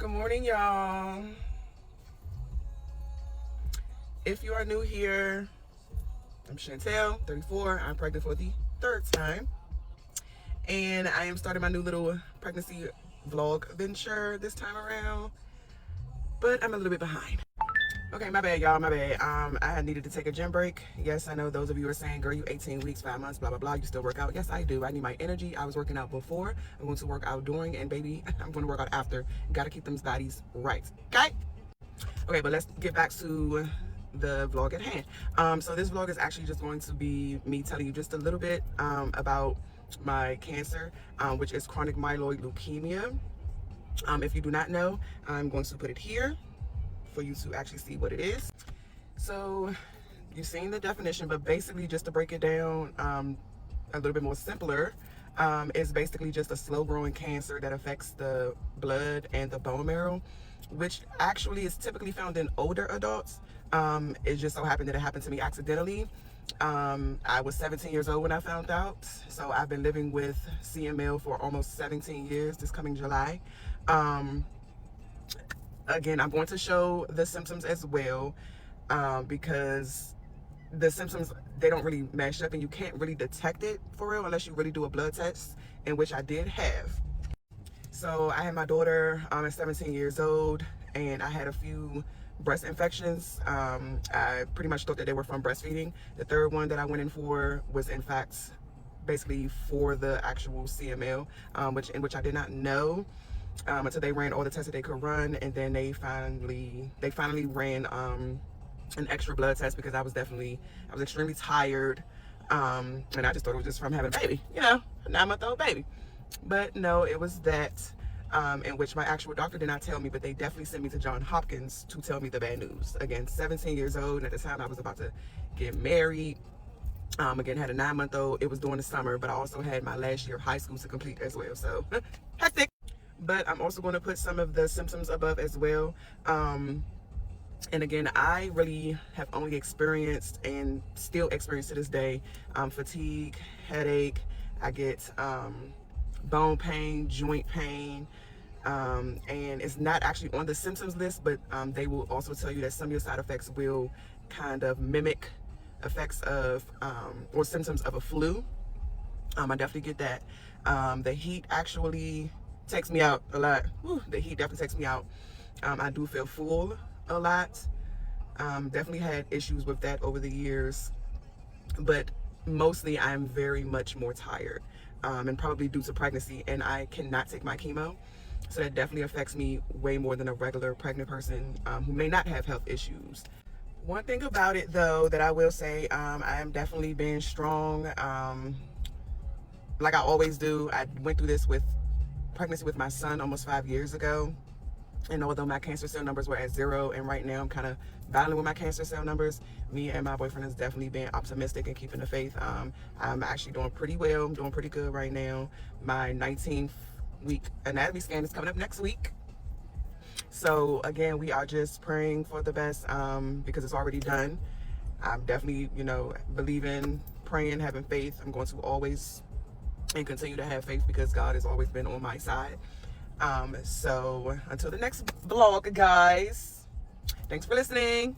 Good morning, y'all. If you are new here, I'm Chantel, 34. I'm pregnant for the third time. And I am starting my new little pregnancy vlog venture this time around. But I'm a little bit behind. Okay, my bad, y'all, my bad. I had needed to take a gym break. Yes, I know those of you are saying, girl, you 18 weeks, 5 months, blah, blah, blah. You still work out. Yes, I do. I need my energy. I was working out before. I'm going to work out during, and baby, I'm going to work out after. Got to keep them bodies right. Okay? Okay, but let's get back to the vlog at hand. So this vlog is actually just going to be me telling you just a little bit about my cancer, which is chronic myeloid leukemia. If you do not know, I'm going to put it here for you to actually see what it is. So you've seen the definition, but basically just to break it down a little bit more simpler, it's basically just a slow growing cancer that affects the blood and the bone marrow, which actually is typically found in older adults. It just so happened that it happened to me accidentally. I was 17 years old when I found out, so I've been living with CML for almost 17 years this coming July. Again, I'm going to show the symptoms as well, because the symptoms, they don't really match up and you can't really detect it for real unless you really do a blood test, in which I did have. So I had my daughter at 17 years old, and I had a few breast infections. I pretty much thought that they were from breastfeeding. The third one that I went in for was in fact basically for the actual CML, which I did not know until they ran all the tests that they could run, and then they finally ran an extra blood test because I was extremely tired, and I just thought it was just from having a baby, a 9-month-old baby. But no, it was that, in which my actual doctor did not tell me, but they definitely sent me to Johns Hopkins to tell me the bad news. Again, 17 years old, and at the time I was about to get married. Again, had a 9-month-old. It was during the summer, but I also had my last year of high school to complete as well, so hectic. But I'm also going to put some of the symptoms above as well. And again, I really have only experienced and still experience to this day fatigue, headache. I get bone pain, joint pain, and it's not actually on the symptoms list, but they will also tell you that some of your side effects will kind of mimic effects of or symptoms of a flu. I definitely get that. The heat actually takes me out a lot. Whew, the heat definitely takes me out. I do feel full a lot. Definitely had issues with that over the years, but mostly I'm very much more tired, and probably due to pregnancy, and I cannot take my chemo, so that definitely affects me way more than a regular pregnant person who may not have health issues. One thing about it though that I will say, I am definitely being strong, like I always do. I went through this with pregnancy with my son almost 5 years ago, and although my cancer cell numbers were at 0, and right now I'm kind of battling with my cancer cell numbers, me and my boyfriend has definitely been optimistic and keeping the faith. I'm actually doing pretty well. I'm doing pretty good right now. My 19th week anatomy scan is coming up next week. So again, we are just praying for the best, because it's already done. I'm definitely, believing, praying, having faith. I'm going to always and continue to have faith because God has always been on my side. So until the next vlog, guys, thanks for listening.